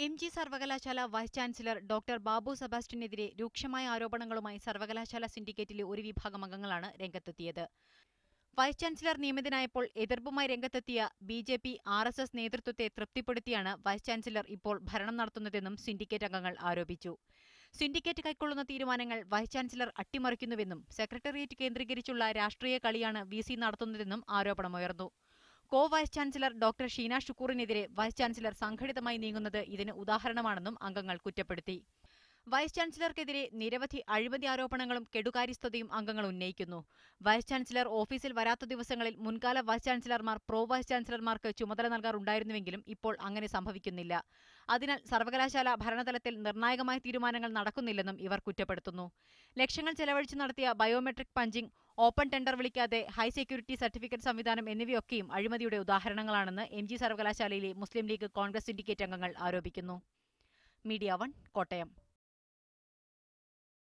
MG. സർവകലാശാല vice chancellor doctor Babu സെബാസ്റ്റ്യനെതിരെ രൂക്ഷമായ ആരോപണങ്ങളുമായി സർവകലാശാല സിൻഡിക്കേറ്റിലെ ഒരു വിഭാഗം അംഗങ്ങളാണ് രംഗത്തെത്തിയത്. വൈസ് ചാൻസലർ നിയമിതനായപ്പോൾ എതിർപ്പുമായി രംഗത്തെത്തിയ ബി.ജെ.പി, ആർ.എസ്.എസ് നേതൃത്വത്തെ തൃപ്തിപ്പെടുത്തിയാണ് വൈസ് ചാൻസലർ ഇപ്പോൾ ഭരണം നടത്തുന്നതെന്നും സിൻഡിക്കേറ്റ് അംഗങ്ങൾ ആരോപിച്ചു. സിൻഡിക്കേറ്റ് കൈക്കൊള്ളുന്ന തീരുമാനങ്ങൾ വൈസ് ചാൻസലർ അട്ടിമറിക്കുന്നുവെന്നും സെക്രട്ടേറിയറ്റ് കേന്ദ്രീകരിച്ചുള്ള രാഷ്ട്രീയ കളിയാണ് വി.സി നടത്തുന്നതെന്നും ആരോപണമുയർന്നു. വൈസ് ചാൻസലർ ഡോക്ടർ ഷീന ഷുക്കൂറിനെതിരെ വൈസ് ചാൻസലർ സംഘടിതമായി നീങ്ങുന്നത് ഇതിന് ഉദാഹരണമാണെന്നും അംഗങ്ങൾ കുറ്റപ്പെടുത്തി. വൈസ് ചാൻസലർക്കെതിരെ നിരവധി അഴിമതി ആരോപണങ്ങളും കെടുകാര്യസ്ഥതയും അംഗങ്ങൾ ഉന്നയിക്കുന്നു. വൈസ് ചാൻസലർ ഓഫീസിൽ വരാത്ത ദിവസങ്ങളിൽ മുൻകാല വൈസ് ചാൻസലർമാർ വൈസ് ചാൻസലർമാർക്ക് ചുമതല നൽകാറുണ്ടായിരുന്നുവെങ്കിലും ഇപ്പോൾ അങ്ങനെ സംഭവിക്കുന്നില്ല. അതിനാൽ സർവകലാശാല ഭരണതലത്തിൽ നിർണായകമായ തീരുമാനങ്ങൾ നടക്കുന്നില്ലെന്നും ഇവർ കുറ്റപ്പെടുത്തുന്നു. ലക്ഷങ്ങൾ ചെലവഴിച്ച് നടത്തിയ ബയോമെട്രിക് പഞ്ചിംഗ്, ഓപ്പൺ ടെൻഡർ വിളിക്കാതെ ഹൈ സെക്യൂരിറ്റി സർട്ടിഫിക്കറ്റ് സംവിധാനം എന്നിവയൊക്കെയും അഴിമതിയുടെ ഉദാഹരണങ്ങളാണെന്ന് എം.ജി. സർവകലാശാലയിലെ മുസ്ലിം ലീഗ്, കോൺഗ്രസ് സിൻഡിക്കേറ്റ് അംഗങ്ങൾ ആരോപിക്കുന്നു. മീഡിയ 1 കോട്ടയം.